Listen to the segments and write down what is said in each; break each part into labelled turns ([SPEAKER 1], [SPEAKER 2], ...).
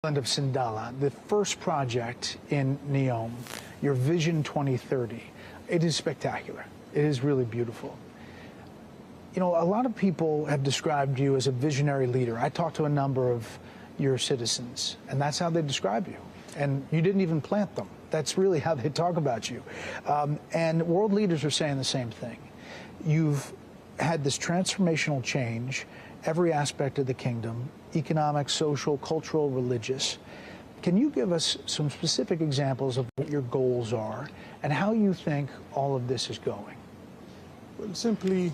[SPEAKER 1] Of Sindala, the first project in Neom, your Vision 2030, it is spectacular. It is really beautiful. You know, a lot of people have described you as a visionary leader. I talked to a number of your citizens, and that's how they describe you. And you didn't even plant them. That's really how they talk about you. And world leaders are saying the same thing. You've had this transformational change, every aspect of the kingdom, economic, social, cultural, religious. Can you give us some specific examples of what your goals are and how you think all of this is going?
[SPEAKER 2] Well, simply,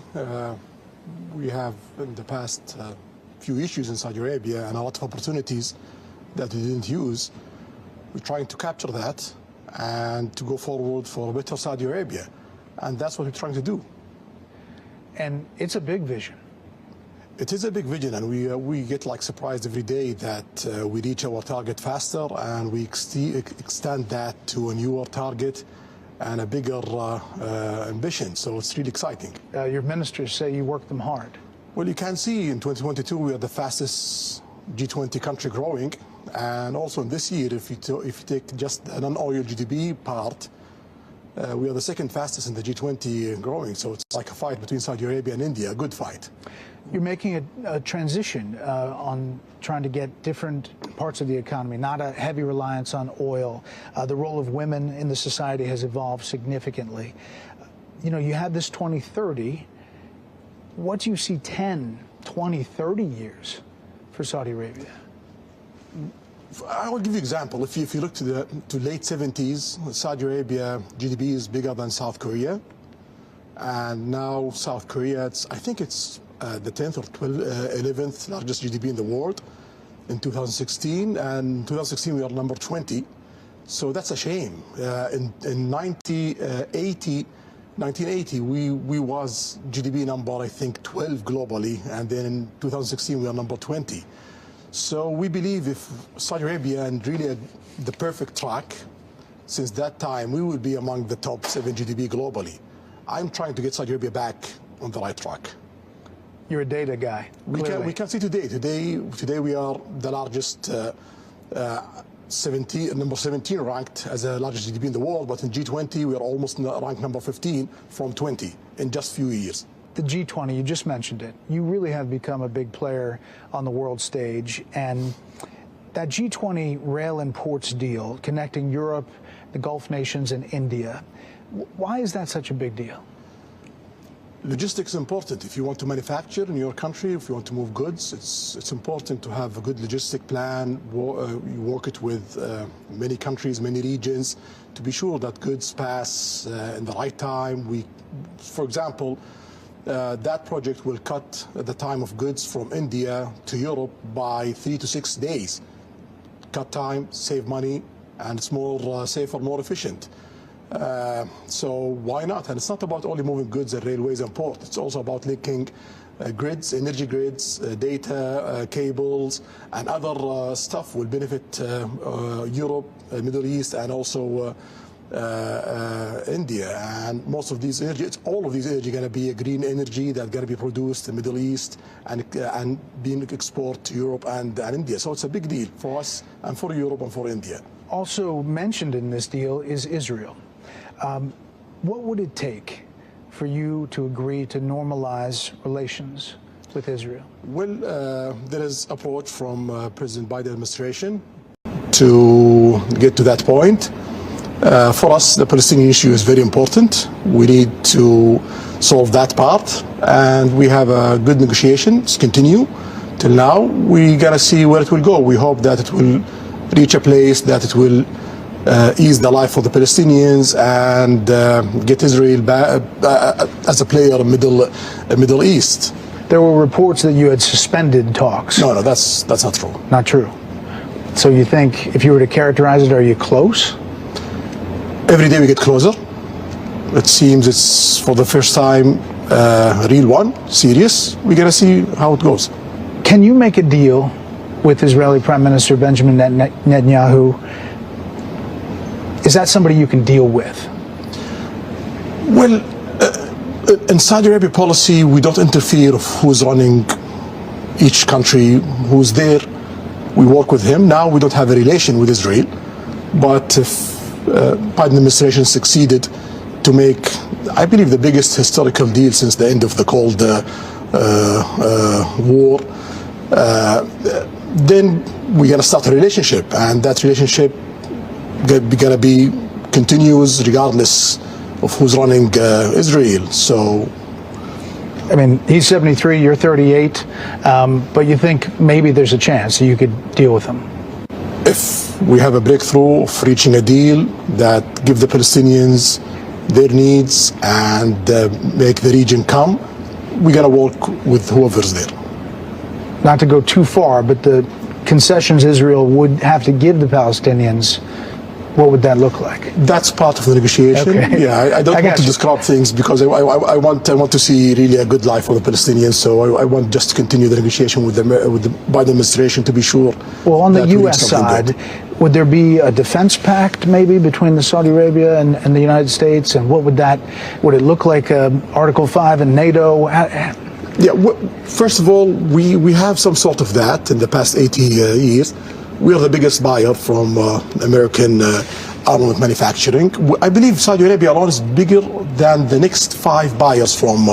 [SPEAKER 2] we have in the past few issues in Saudi Arabia and a lot of opportunities that we didn't use. We're trying to capture that and to go forward for a better Saudi Arabia. And that's what we're trying to do.
[SPEAKER 1] And it's a big vision.
[SPEAKER 2] It is a big vision, and we get like surprised every day that we reach our target faster, and we extend that to a newer target and a bigger ambition. So it's really exciting.
[SPEAKER 1] Your ministers say you work them hard.
[SPEAKER 2] Well, you can see in 2022 we are the fastest G20 country growing, and also in this year, if you take just the non-oil GDP part, we are the second fastest in the G20 growing. So it's like a fight between Saudi Arabia and India, a good fight.
[SPEAKER 1] You're making a transition on trying to get different parts of the economy, not a heavy reliance on oil. The role of women in the society has evolved significantly. You know, you have this 2030. What do you see 10, 20, 30 years for Saudi Arabia?
[SPEAKER 2] I will give you an example. If you look to late 70s, Saudi Arabia GDP is bigger than South Korea. And now South Korea, I think it's the 10th or 11th largest GDP in the world in 2016, and in 2016 we are number 20. So that's a shame. In 1980 we was GDP number, I think, 12 globally, and then in 2016 we are number 20. So we believe if Saudi Arabia and really the perfect track, since that time we will be among the top 7 GDP globally. I'm trying to get Saudi Arabia back on the right track.
[SPEAKER 1] You're a data guy.
[SPEAKER 2] We can see today we are the largest, number 17 ranked as the largest GDP in the world, but in G20 we are almost ranked number 15 from 20 in just a few years.
[SPEAKER 1] The G20, you just mentioned it. You really have become a big player on the world stage, and that G20 rail and ports deal connecting Europe, the Gulf nations, and India, why is that such a big deal?
[SPEAKER 2] Logistics is important. If you want to manufacture in your country, if you want to move goods, it's important to have a good logistic plan. You work it with many countries, many regions, to be sure that goods pass in the right time. For example, that project will cut the time of goods from India to Europe by 3 to 6 days. Cut time, save money, and it's more safer, more efficient. So why not? And it's not about only moving goods and railways and ports. It's also about linking grids, energy grids, data, cables, and other stuff will benefit Europe, Middle East, and also India. And most of these energy, all of these energy going to be a green energy that's going to be produced in the Middle East and being exported to Europe and India. So it's a big deal for us and for Europe and for India.
[SPEAKER 1] Also mentioned in this deal is Israel. What would it take for you to agree to normalize relations with Israel?
[SPEAKER 2] Well, there is approach from President Biden administration to get to that point. For us, the Palestinian issue is very important. We need to solve that part, and we have good negotiations continue till now. We gotta see where it will go. We hope that it will reach a place that it will ease the life for the Palestinians and get Israel back, as a player in Middle East.
[SPEAKER 1] There were reports that you had suspended talks.
[SPEAKER 2] No, that's not true.
[SPEAKER 1] Not true. So you think, if you were to characterize it, are you close?
[SPEAKER 2] Every day we get closer. It seems it's for the first time real one, serious. We gotta see how it goes.
[SPEAKER 1] Can you make a deal with Israeli Prime Minister Benjamin Netanyahu? Is that somebody you can deal with?
[SPEAKER 2] Well, in Saudi Arabia policy, we don't interfere of who's running each country, who's there. We work with him. Now we don't have a relation with Israel, but if Biden administration succeeded to make, I believe, the biggest historical deal since the end of the Cold War, then we're going to start a relationship, and that relationship gonna be continuous regardless of who's running Israel. So,
[SPEAKER 1] I mean, he's 73, you're 38, but you think maybe there's a chance that you could deal with him?
[SPEAKER 2] If we have a breakthrough of reaching a deal that give the Palestinians their needs and make the region come, we're gonna work with whoever's there.
[SPEAKER 1] Not to go too far, but the concessions Israel would have to give the Palestinians, what would that look like?
[SPEAKER 2] That's part of the negotiation.
[SPEAKER 1] Okay.
[SPEAKER 2] Yeah, I don't want to describe things because I want to see really a good life for the Palestinians. So I want just to continue the negotiation with the Biden administration to be sure.
[SPEAKER 1] Well, on the U.S. side, would there be a defense pact maybe between the Saudi Arabia and the United States? And what would it look like? Article 5 in NATO?
[SPEAKER 2] Yeah. First of all, we have some sort of that in the past 80 years. We are the biggest buyer from American armament manufacturing. I believe Saudi Arabia alone is bigger than the next 5 buyers from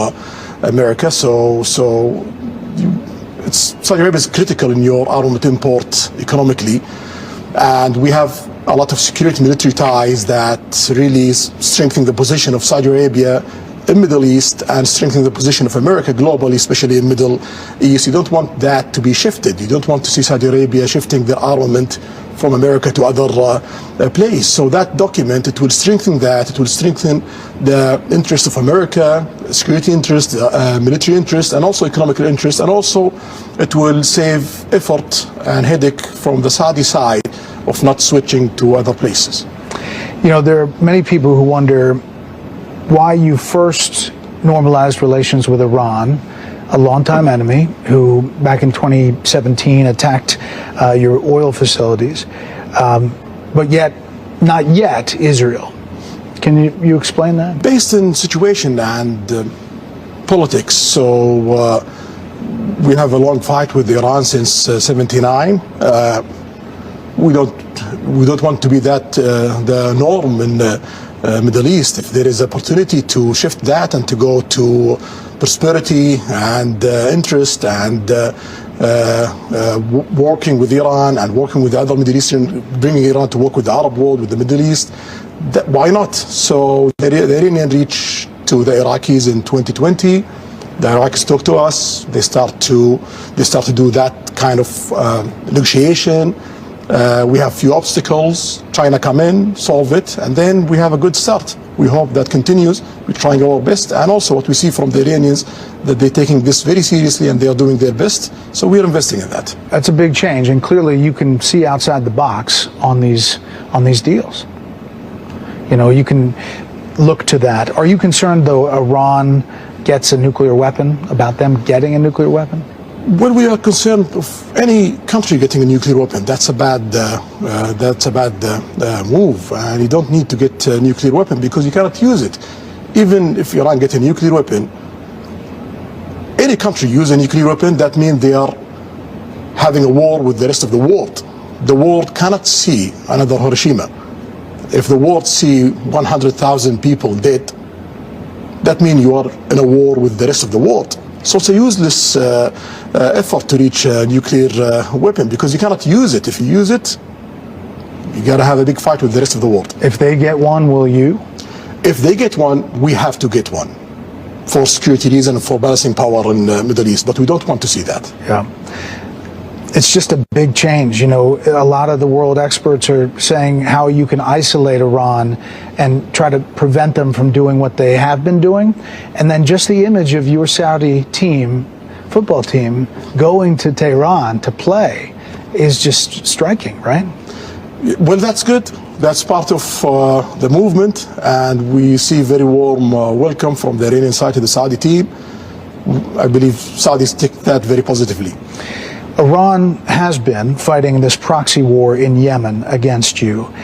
[SPEAKER 2] America. So Saudi Arabia is critical in your armament import economically, and we have a lot of security military ties that really strengthen the position of Saudi Arabia in Middle East and strengthening the position of America globally, especially in Middle East. You don't want that to be shifted. You don't want to see Saudi Arabia shifting their armament from America to other place. So that document, it will strengthen that. It will strengthen the interest of America, security interest, military interest, and also economic interest. And also it will save effort and headache from the Saudi side of not switching to other places.
[SPEAKER 1] You know, there are many people who wonder why you first normalized relations with Iran, a longtime enemy who back in 2017 attacked your oil facilities, but yet not yet Israel. Can you explain that?
[SPEAKER 2] Based on situation and politics. So we have a long fight with Iran since '79. We don't want to be that the norm in Middle East. If there is opportunity to shift that and to go to prosperity and interest and working with Iran and working with the other Middle Eastern, bringing Iran to work with the Arab world, with the Middle East, why not? So the Iranian reached to the Iraqis in 2020. The Iraqis talk to us. They start to do that kind of negotiation. We have few obstacles. China come in, solve it, and then we have a good start. We hope that continues. We're trying our best, and also what we see from the Iranians, that they're taking this very seriously and they are doing their best. So we're investing in that.
[SPEAKER 1] That's a big change, and clearly you can see outside the box on these deals. You know, you can look to that. Are you concerned though Iran gets a nuclear weapon, about them getting a nuclear weapon?
[SPEAKER 2] Well, we are concerned of any country getting a nuclear weapon. That's a bad move, and you don't need to get a nuclear weapon because you cannot use it. Even if Iran gets a nuclear weapon, any country use a nuclear weapon, that means they are having a war with the rest of the world. The world cannot see another Hiroshima. If the world see 100,000 people dead, that means you are in a war with the rest of the world. So it's a useless effort to reach a nuclear weapon because you cannot use it. If you use it, you got to have a big fight with the rest of the world.
[SPEAKER 1] If they get one, will you?
[SPEAKER 2] If they get one, we have to get one for security reasons, for balancing power in the Middle East. But we don't want to see that.
[SPEAKER 1] Yeah. It's just a big change. You know, a lot of the world experts are saying how you can isolate Iran and try to prevent them from doing what they have been doing. And then just the image of your Saudi team, football team, going to Tehran to play is just striking, right?
[SPEAKER 2] Well, that's good. That's part of the movement. And we see very warm welcome from the Iranian side to the Saudi team. I believe Saudis take that very positively.
[SPEAKER 1] Iran has been fighting this proxy war in Yemen against you.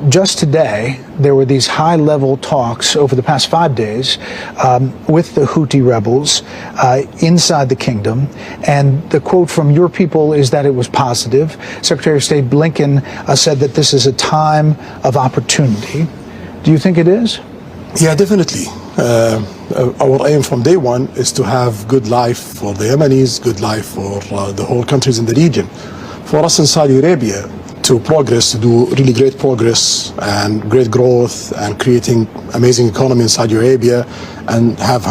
[SPEAKER 1] Just today, there were these high-level talks over the past 5 days with the Houthi rebels inside the kingdom. And the quote from your people is that it was positive. Secretary of State Blinken said that this is a time of opportunity. Do you think it is?
[SPEAKER 2] Yeah, definitely. Our aim from day one is to have good life for the Yemenis, good life for the whole countries in the region. For us in Saudi Arabia to progress, to do really great progress and great growth and creating amazing economy in Saudi Arabia and have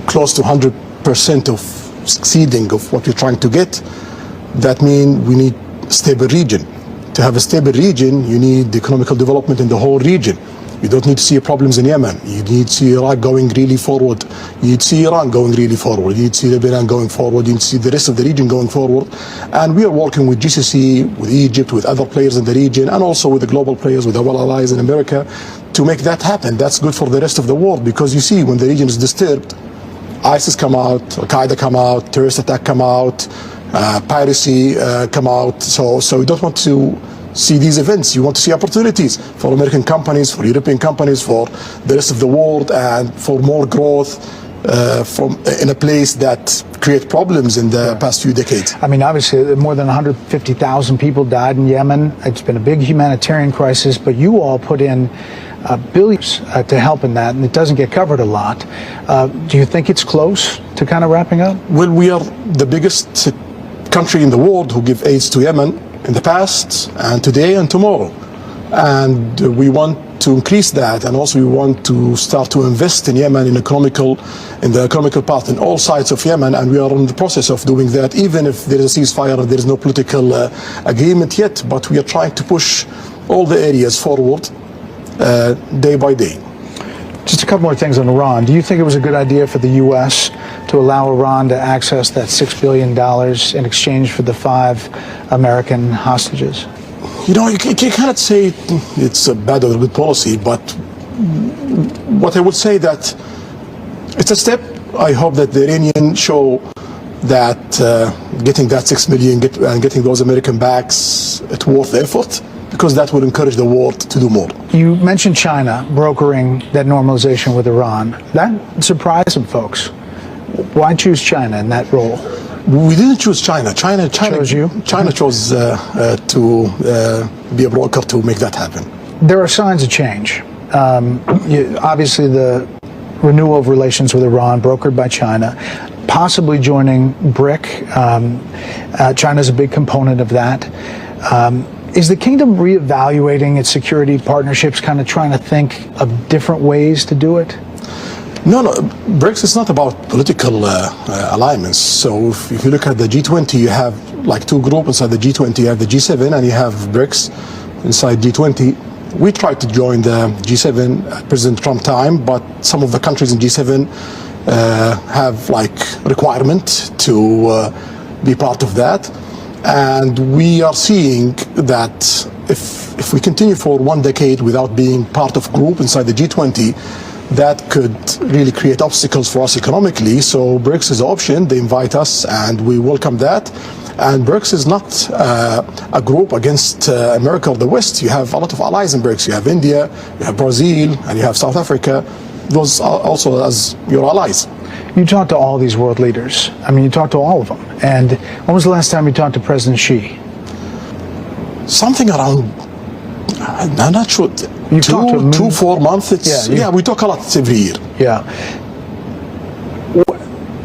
[SPEAKER 2] close to 100% of succeeding of what we're trying to get, that means we need a stable region. To have a stable region, you need economical development in the whole region. You don't need to see problems in Yemen. You need to see Iraq going really forward. You need to see Iran going really forward. You need to see Lebanon going forward. You need to see the rest of the region going forward. And we are working with GCC, with Egypt, with other players in the region, and also with the global players, with our allies in America, to make that happen. That's good for the rest of the world, because you see, when the region is disturbed, ISIS come out, Al-Qaeda come out, terrorist attack come out, piracy come out. So you don't want to see these events. You want to see opportunities for American companies, for European companies, for the rest of the world, and for more growth in a place that create problems in the past few decades.
[SPEAKER 1] I mean, obviously, more than 150,000 people died in Yemen. It's been a big humanitarian crisis, but you all put in billions to help in that, and it doesn't get covered a lot. Do you think it's close to kind of wrapping up?
[SPEAKER 2] Well, we are the biggest country in the world who give aids to Yemen in the past and today and tomorrow, and we want to increase that, and also we want to start to invest in Yemen in the economical part in all sides of Yemen, and we are in the process of doing that, even if there is a ceasefire and there is no political agreement yet. But we are trying to push all the areas forward day by day.
[SPEAKER 1] Just a couple more things on Iran. Do you think it was a good idea for the U.S. to allow Iran to access that $6 billion in exchange for the 5 American hostages?
[SPEAKER 2] You know, you cannot say it's a bad or a good policy, but what I would say that it's a step. I hope that the Iranians show that getting that $6 million and getting those American backs, it's worth the effort, because that will encourage the world to do more.
[SPEAKER 1] You mentioned China brokering that normalization with Iran. That surprised some folks. Why choose China in that role?
[SPEAKER 2] We didn't choose China. China
[SPEAKER 1] chose you?
[SPEAKER 2] China chose to be a broker to make that happen.
[SPEAKER 1] There are signs of change. Obviously, the renewal of relations with Iran, brokered by China, possibly joining BRIC. China's a big component of that. Is the kingdom reevaluating its security partnerships, kind of trying to think of different ways to do it?
[SPEAKER 2] No, BRICS is not about political alignments. So if you look at the G20, you have like 2 groups inside the G20. You have the G7 and you have BRICS inside G20. We tried to join the G7 at President Trump time, but some of the countries in G7 have like requirement to be part of that. And we are seeing that if we continue for 1 decade without being part of group inside the G20, that could really create obstacles for us economically. So BRICS is an option. They invite us and we welcome that. And BRICS is not a group against America or the West. You have a lot of allies in BRICS. You have India, you have Brazil, and you have South Africa. Those are also as your allies.
[SPEAKER 1] You talked to all these world leaders. I mean, you talked to all of them. And when was the last time you talked to President Xi?
[SPEAKER 2] Something around, I'm not sure,
[SPEAKER 1] You've talked to him
[SPEAKER 2] 4 months. Yeah, we talk a lot every year.
[SPEAKER 1] Yeah.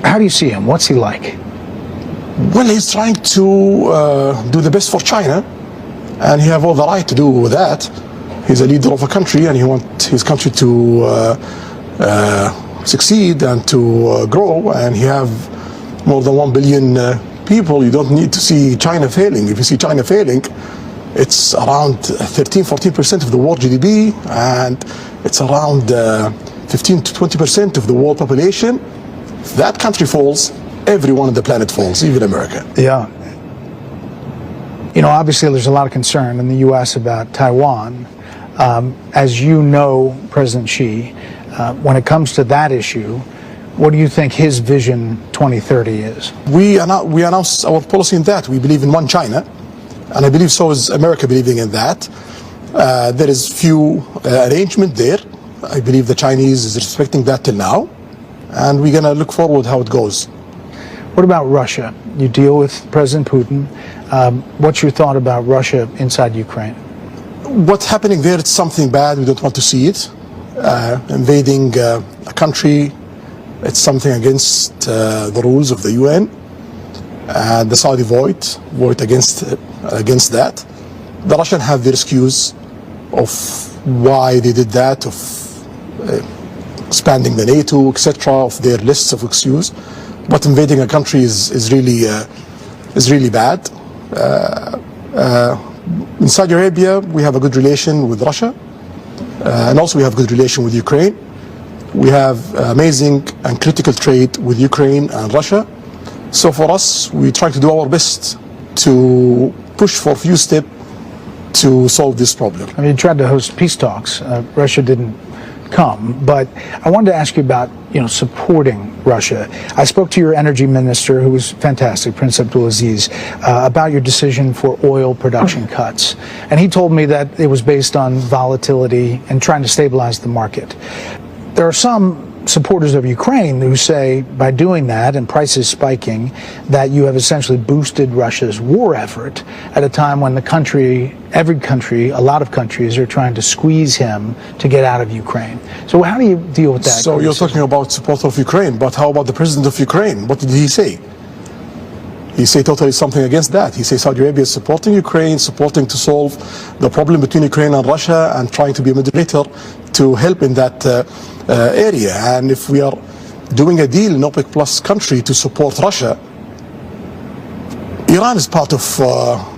[SPEAKER 1] How do you see him? What's he like?
[SPEAKER 2] Well, he's trying to do the best for China, and he has all the right to do that. He's a leader of a country, and he wants his country to succeed and to grow, and he have more than 1 billion people. You don't need to see China failing. If you see China failing, it's around 13-14% of the world GDP, and it's around 15 to 20% of the world population. If that country falls, everyone on the planet falls, even America.
[SPEAKER 1] Yeah. You know, obviously there's a lot of concern in the U.S. about Taiwan. As you know, President Xi, when it comes to that issue, What do you think his Vision 2030 is?
[SPEAKER 2] We announced our policy in that. We believe in one China, and I believe so is America believing in that. There is few arrangement there. I believe the Chinese is respecting that till now, and we're going to look forward how it goes.
[SPEAKER 1] What about Russia? You deal with President Putin. What's your thought about Russia inside Ukraine?
[SPEAKER 2] What's happening there, it's something bad. We don't want to see it. Invading a country, it's something against the rules of the UN. The Saudi vote against that. The Russians have their excuse of why they did that, of expanding the NATO, etc., of their lists of excuses. But invading a country is really bad. In Saudi Arabia, we have a good relation with Russia, and also we have a good relation with Ukraine. We have amazing and critical trade with Ukraine and Russia. So for us, we try to do our best to push for a few steps to solve this problem.
[SPEAKER 1] I mean, you tried to host peace talks. Russia didn't come, but I wanted to ask you about, supporting Russia. I spoke to your energy minister, who was fantastic, Prince Abdulaziz, about your decision for oil production cuts. And he told me that it was based on volatility and trying to stabilize the market. There are some supporters of Ukraine who say by doing that and prices spiking that you have essentially boosted Russia's war effort at a time when every country, a lot of countries are trying to squeeze him to get out of Ukraine. So how do you deal with that?
[SPEAKER 2] So you're talking about support of Ukraine, but how about the president of Ukraine? What did he say? He said totally something against that. He says Saudi Arabia is supporting Ukraine, supporting to solve the problem between Ukraine and Russia, and trying to be a mediator to help in that area. And if we are doing a deal in OPEC Plus country to support Russia, Iran is part of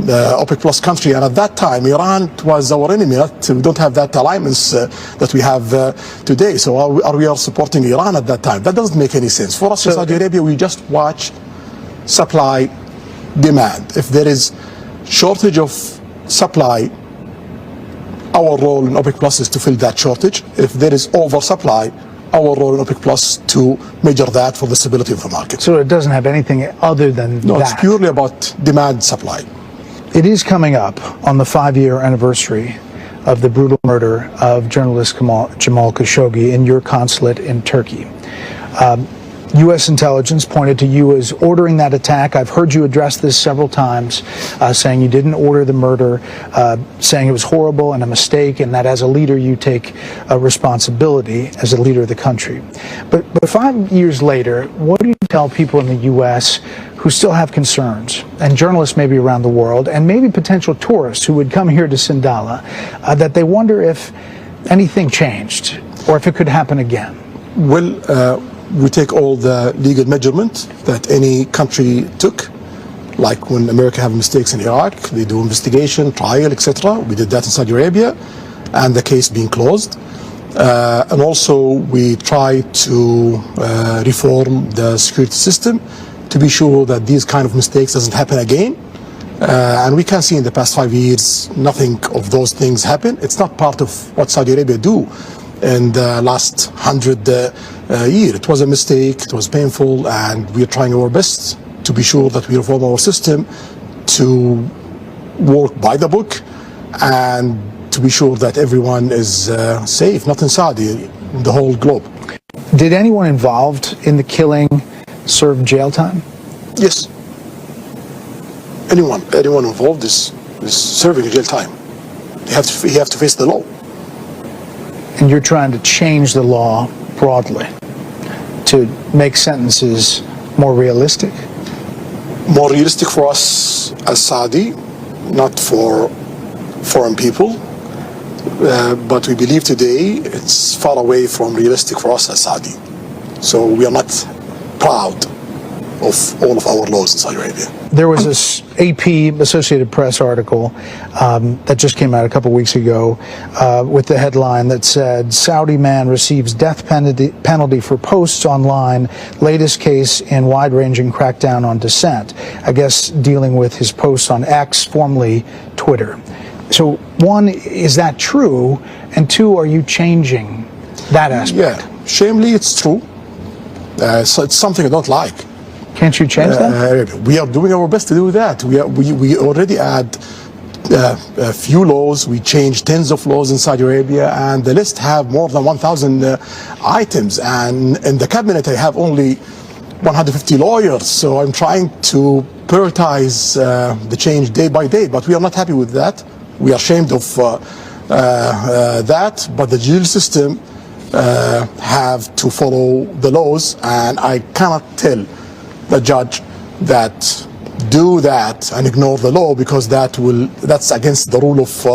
[SPEAKER 2] the OPEC Plus country, and at that time Iran was our enemy. We don't have that alignments that we have today. So are we supporting Iran at that time? That doesn't make any sense. For us in Saudi Arabia, we just watch supply, demand. If there is shortage of supply, our role in OPEC Plus is to fill that shortage. If there is oversupply, our role in OPEC Plus to measure that for the stability of the market.
[SPEAKER 1] So it doesn't have anything other than
[SPEAKER 2] No,
[SPEAKER 1] that.
[SPEAKER 2] it's purely about demand, supply.
[SPEAKER 1] It is coming up on the 5-year anniversary of the brutal murder of journalist Jamal Khashoggi in your consulate in Turkey. U.S. intelligence pointed to you as ordering that attack. I've heard you address this several times, saying you didn't order the murder, saying it was horrible and a mistake, and that as a leader you take a responsibility as a leader of the country. But 5 years later, what do you tell people in the U.S. who still have concerns, and journalists maybe around the world, and maybe potential tourists who would come here to Sindala, that they wonder if anything changed or if it could happen again?
[SPEAKER 2] Well, we take all the legal measurement that any country took, like when America have mistakes in Iraq, they do investigation, trial, etc. We did that in Saudi Arabia, and the case being closed. And also we try to reform the security system to be sure that these kind of mistakes doesn't happen again. And we can see in the past 5 years, nothing of those things happen. It's not part of what Saudi Arabia do in the last 100 years. It was a mistake, it was painful, and we are trying our best to be sure that we reform our system to work by the book and to be sure that everyone is safe, not in Saudi, in the whole globe.
[SPEAKER 1] Did anyone involved in the killing serve jail time?
[SPEAKER 2] Yes. Anyone involved is serving jail time. He have to face the law.
[SPEAKER 1] And you're trying to change the law broadly to make sentences more realistic?
[SPEAKER 2] More realistic for us as Saudi, not for foreign people. But we believe today it's far away from realistic for us as Saudi. So we are not proud of all of our laws in Saudi Arabia.
[SPEAKER 1] There was this AP Associated Press article that just came out a couple weeks ago with the headline that said, Saudi man receives death penalty for posts online, latest case in wide-ranging crackdown on dissent. I guess dealing with his posts on X, formerly Twitter. So one, is that true? And two, are you changing that aspect?
[SPEAKER 2] Yeah, shamefully it's true. So it's something I don't like.
[SPEAKER 1] Can't you change that?
[SPEAKER 2] We are doing our best to do that. We already add a few laws. We changed tens of laws in Saudi Arabia, and the list have more than 1,000 items. And in the cabinet, I have only 150 lawyers. So I'm trying to prioritize the change day by day. But we are not happy with that. We are ashamed of that. But the judicial system have to follow the laws, and I cannot tell the judge that do that and ignore the law, because that's against the rule of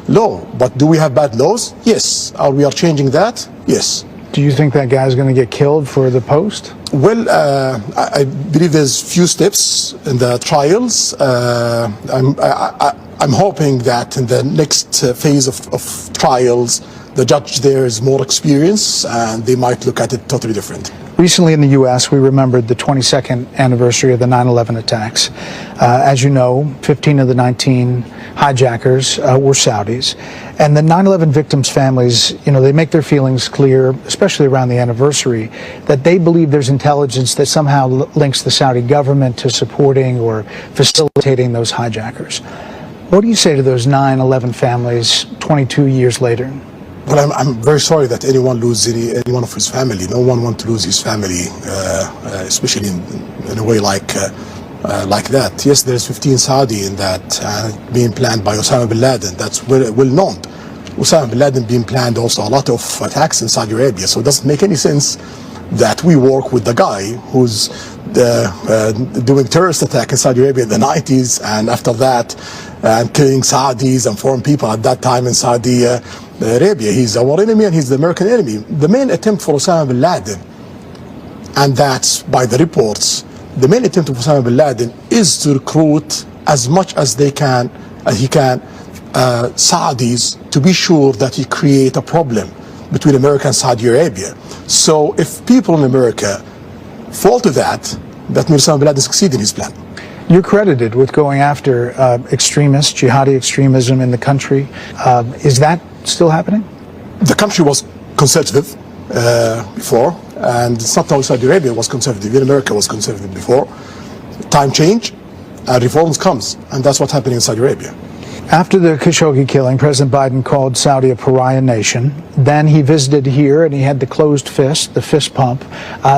[SPEAKER 2] law. But do we have bad laws? Yes. Are we changing that? Yes.
[SPEAKER 1] Do you think that guy's going to get killed for the post?
[SPEAKER 2] Well, I believe there's few steps in the trials. I'm hoping that in the next phase of trials, the judge there is more experienced, and they might look at it totally different.
[SPEAKER 1] Recently in the U.S., we remembered the 22nd anniversary of the 9/11 attacks. As you know, 15 of the 19 hijackers were Saudis. And the 9/11 victims' families, they make their feelings clear, especially around the anniversary, that they believe there's intelligence that somehow links the Saudi government to supporting or facilitating those hijackers. What do you say to those 9/11 families 22 years later?
[SPEAKER 2] Well, I'm very sorry that anyone loses any one of his family. No one wants to lose his family, especially in a way like that. Yes, there's 15 Saudi in that being planned by Osama bin Laden. That's well known. Osama bin Laden being planned also a lot of attacks in Saudi Arabia. So it doesn't make any sense that we work with the guy who's doing terrorist attack in Saudi Arabia in the 90s, and after that killing Saudis and foreign people at that time in Saudi Arabia. He's our enemy, and he's the American enemy. The main attempt for Osama bin Laden, and that's by the reports, the main attempt of Osama bin Laden is to recruit as much as he can, Saudis, to be sure that he create a problem between America and Saudi Arabia. So if people in America fall to that means Osama bin Laden succeed in his plan.
[SPEAKER 1] You're credited with going after extremists, jihadi extremism in the country. Is that still happening?
[SPEAKER 2] The country was conservative before, and it's not only Saudi Arabia was conservative, even America was conservative before. Time change, and reforms comes, and that's what's happening in Saudi Arabia.
[SPEAKER 1] After the Khashoggi killing, President Biden called Saudi a pariah nation. Then he visited here and he had the closed fist, the fist pump.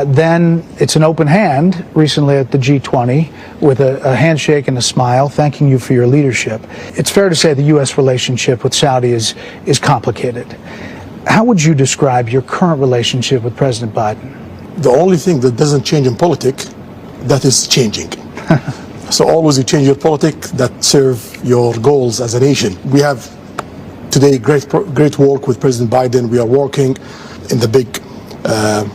[SPEAKER 1] Then it's an open hand recently at the G20 with a handshake and a smile, thanking you for your leadership. It's fair to say the U.S. relationship with Saudi is complicated. How would you describe your current relationship with President Biden?
[SPEAKER 2] The only thing that doesn't change in politics, that is changing. So always you change your politics that serve your goals as a nation. We have today great work with President Biden. We are working in the big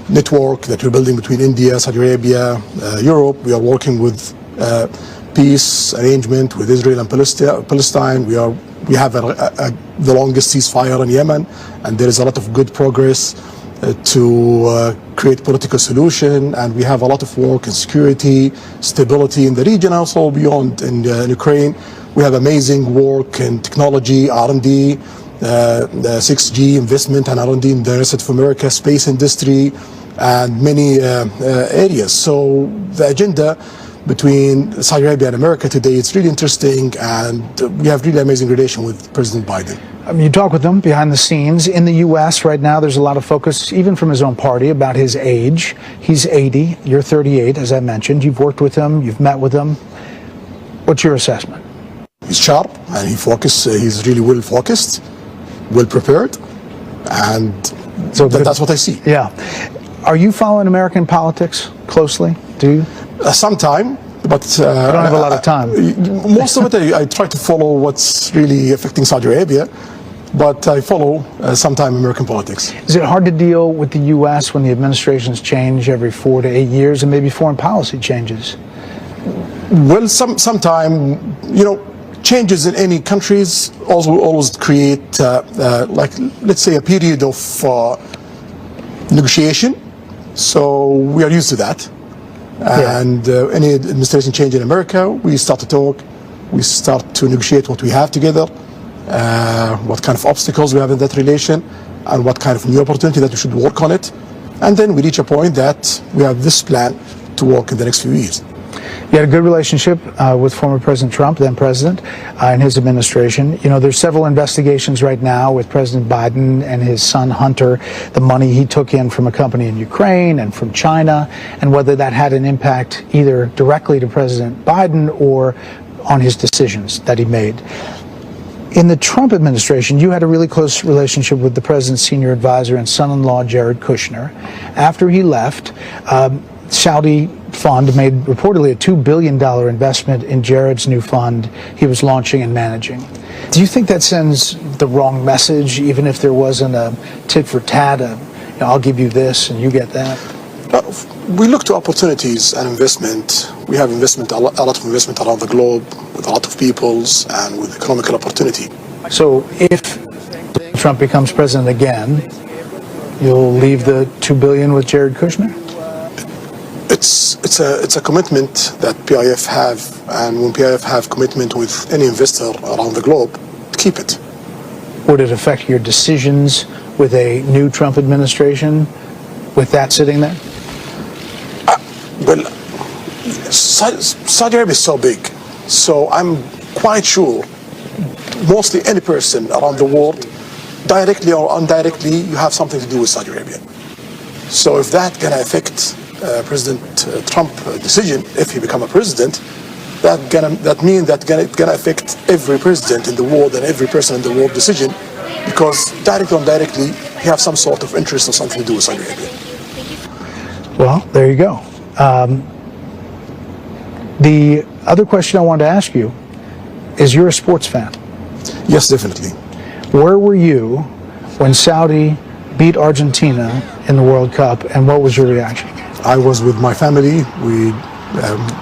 [SPEAKER 2] network that we're building between India, Saudi Arabia, Europe. We are working with peace arrangement with Israel and Palestine. We have the longest ceasefire in Yemen, and there is a lot of good progress to create political solution, and we have a lot of work in security, stability in the region, also beyond in Ukraine. We have amazing work in technology, R&D, 6G investment and R&D in the rest of America, space industry, and many areas. So the agenda between Saudi Arabia and America today, it's really interesting, and we have really amazing relation with President Biden.
[SPEAKER 1] You talk with him behind the scenes. In the U.S. right now, there's a lot of focus, even from his own party, about his age. He's 80, you're 38, as I mentioned. You've worked with him, you've met with him. What's your assessment?
[SPEAKER 2] He's sharp, and he's really well focused, well prepared, and so that's what I see.
[SPEAKER 1] Yeah. Are you following American politics closely? Do you?
[SPEAKER 2] Sometime, but
[SPEAKER 1] I don't have a lot of time.
[SPEAKER 2] Most of it, I try to follow what's really affecting Saudi Arabia, but I follow sometime American politics.
[SPEAKER 1] Is it hard to deal with the U.S. when the administrations change every 4 to 8 years, and maybe foreign policy changes?
[SPEAKER 2] Well, sometime, changes in any countries always create, like, let's say, a period of negotiation. So we are used to that. Yeah. And any administration change in America, we start to talk, we start to negotiate what we have together, what kind of obstacles we have in that relation, and what kind of new opportunity that we should work on it. And then we reach a point that we have this plan to work in the next few years.
[SPEAKER 1] You had a good relationship with former President Trump, then President, and his administration. You know, there's several investigations right now with President Biden and his son Hunter, the money he took in from a company in Ukraine and from China, and whether that had an impact either directly to President Biden or on his decisions that he made. In the Trump administration, you had a really close relationship with the president's senior advisor and son-in-law, Jared Kushner. After he left, Saudi fund made reportedly a $2 billion investment in Jared's new fund he was launching and managing. Do you think that sends the wrong message, even if there wasn't a tit for tat, I'll give you this and you get that?
[SPEAKER 2] We look to opportunities and investment. We have investment, a lot of investment around the globe with a lot of peoples and with economical opportunity.
[SPEAKER 1] So if Trump becomes president again, you'll leave the $2 billion with Jared Kushner?
[SPEAKER 2] It's a commitment that PIF have, and when PIF have commitment with any investor around the globe, keep it.
[SPEAKER 1] Would it affect your decisions with a new Trump administration with that sitting there?
[SPEAKER 2] Well, Saudi Arabia is so big, so I'm quite sure mostly any person around the world, directly or indirectly, you have something to do with Saudi Arabia. So if that can affect President Trump decision, if he become a president, that means that it's gonna affect every president in the world and every person in the world decision, because directly or indirectly, he have some sort of interest or something to do with Saudi Arabia.
[SPEAKER 1] Well, there you go. The other question I wanted to ask you is, you're a sports fan.
[SPEAKER 2] Yes, definitely.
[SPEAKER 1] Where were you when Saudi beat Argentina in the World Cup, and what was your reaction?
[SPEAKER 2] I was with my family,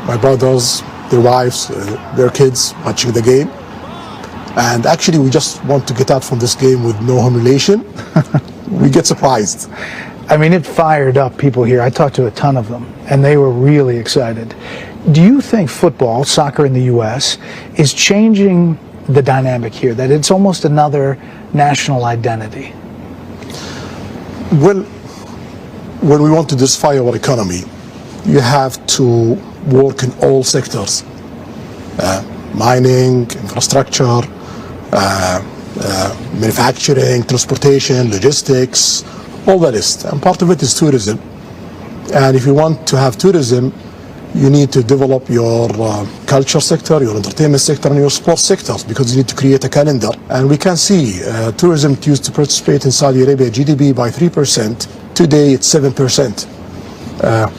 [SPEAKER 2] my brothers, their wives, their kids, watching the game. And actually, we just want to get out from this game with no humiliation. We get surprised.
[SPEAKER 1] I mean, it fired up people here. I talked to a ton of them, and they were really excited. Do you think football, soccer in the U.S., is changing the dynamic here, that it's almost another national identity?
[SPEAKER 2] Well, when we want to diversify our economy, you have to work in all sectors. Mining, infrastructure, manufacturing, transportation, logistics, all that is. And part of it is tourism. And if you want to have tourism, you need to develop your culture sector, your entertainment sector, and your sports sectors, because you need to create a calendar. And we can see tourism used to participate in Saudi Arabia GDP by 3%. Today it's 7%.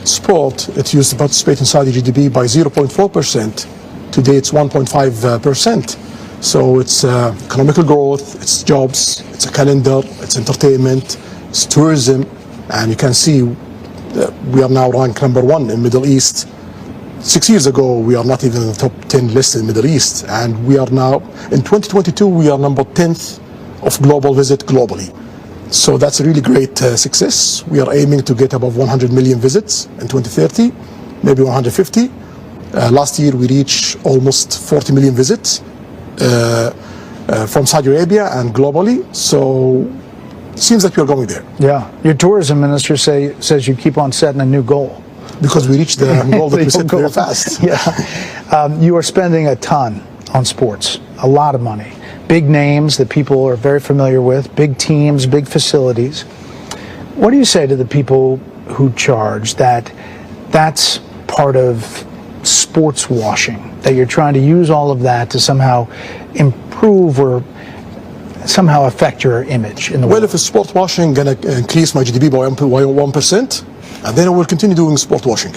[SPEAKER 2] Sport, it used to participate in Saudi GDP by 0.4%. Today it's 1.5%. So it's economical growth, it's jobs, it's a calendar, it's entertainment, it's tourism, and you can see we are now ranked #1 in Middle East. 6 years ago, we are not even in the top 10 list in Middle East, and we are now, in 2022, we are number 10th of global visit globally. So that's a really great success. We are aiming to get above 100 million visits in 2030, maybe 150. Last year, we reached almost 40 million visits from Saudi Arabia and globally. So it seems like we are going there.
[SPEAKER 1] Yeah. Your tourism minister says you keep on setting a new goal.
[SPEAKER 2] Because we reached the goal that we set very fast.
[SPEAKER 1] Yeah. You are spending a ton on sports, a lot of money. Big names that people are very familiar with, big teams, big facilities. What do you say to the people who charge that that's part of sports washing, that you're trying to use all of that to somehow improve or somehow affect your image in the world?
[SPEAKER 2] Well, if it's sport washing going to increase my GDP by 1%, and then I will continue doing sport washing.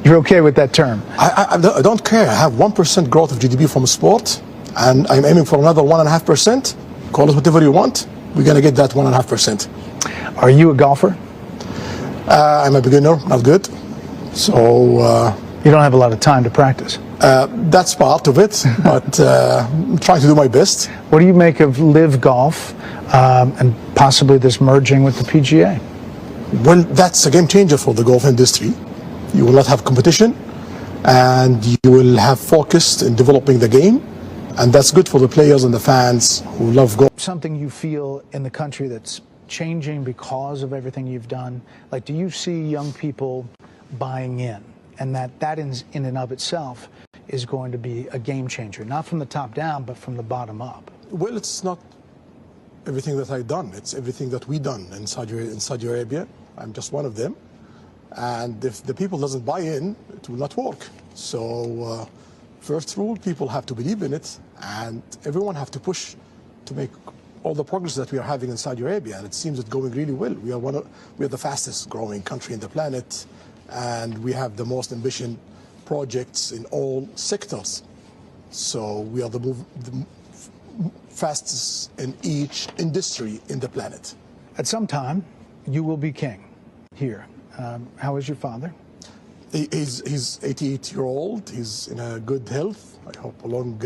[SPEAKER 1] You're okay with that term?
[SPEAKER 2] I don't care. I have 1% growth of GDP from sport, and I'm aiming for another 1.5%. Call it whatever you want. We're going to get that 1.5%.
[SPEAKER 1] Are you a golfer?
[SPEAKER 2] I'm a beginner, not good. So
[SPEAKER 1] you don't have a lot of time to practice.
[SPEAKER 2] That's part of it, but I'm trying to do my best.
[SPEAKER 1] What do you make of live golf and possibly this merging with the PGA?
[SPEAKER 2] Well, that's a game changer for the golf industry. You will not have competition, and you will have focus in developing the game, and that's good for the players and the fans who love golf.
[SPEAKER 1] Something you feel in the country that's changing because of everything you've done? Like, do you see young people buying in, and that in and of itself is going to be a game changer, not from the top down, but from the bottom up?
[SPEAKER 2] Well, it's not everything that I've done. It's everything that we've done in Saudi Arabia. I'm just one of them. And if the people doesn't buy in, it will not work. So first rule, people have to believe in it, and everyone have to push to make all the progress that we are having in Saudi Arabia. And it seems it's going really well. We are the fastest growing country in the planet, and we have the most ambitious projects in all sectors. So we are the fastest in each industry in the planet.
[SPEAKER 1] At some time, you will be king here. How is your father?
[SPEAKER 2] He's 88-year-old. He's in a good health. I hope a long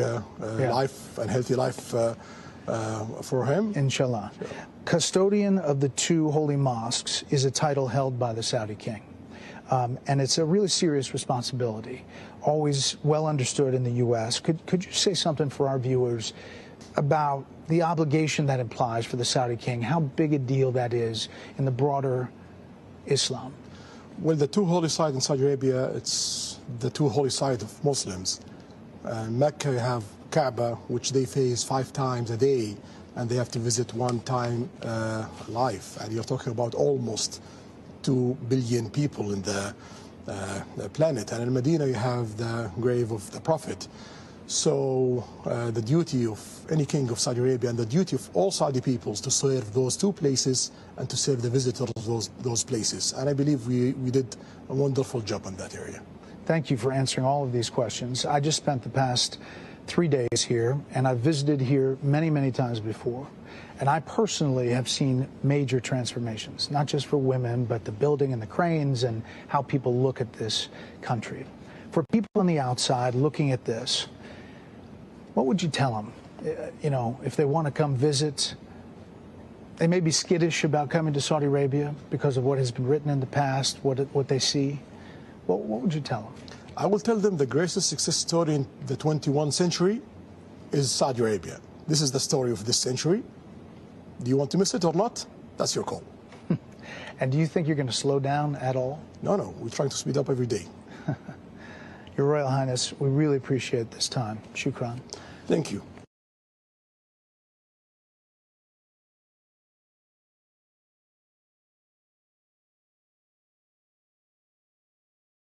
[SPEAKER 2] life and healthy life for him.
[SPEAKER 1] Inshallah. Sure. Custodian of the two holy mosques is a title held by the Saudi king. And it's a really serious responsibility, always well understood in the U.S. Could you say something for our viewers about the obligation that implies for the Saudi king, how big a deal that is in the broader Islam?
[SPEAKER 2] Well, the two holy sites in Saudi Arabia, it's the two holy sites of Muslims. Mecca, you have Kaaba, which they face 5 times a day, and they have to visit 1 time life. And you're talking about almost 2 billion people in the planet. And in Medina, you have the grave of the Prophet. So the duty of any king of Saudi Arabia and the duty of all Saudi peoples to serve those 2 places and to serve the visitors of those places. And I believe we did a wonderful job in that area.
[SPEAKER 1] Thank you for answering all of these questions. I just spent the past 3 days here, and I've visited here many, many times before. And I personally have seen major transformations, not just for women, but the building and the cranes and how people look at this country. For people on the outside looking at this, what would you tell them? You know, if they want to come visit, they may be skittish about coming to Saudi Arabia because of what has been written in the past, what they see. What would you tell them?
[SPEAKER 2] I will tell them the greatest success story in the 21st century is Saudi Arabia. This is the story of this century. Do you want to miss it or not? That's your call.
[SPEAKER 1] And do you think you're going to slow down at all?
[SPEAKER 2] No, we're trying to speed up every day.
[SPEAKER 1] Your Royal Highness, we really appreciate this time. Shukran.
[SPEAKER 2] Thank you.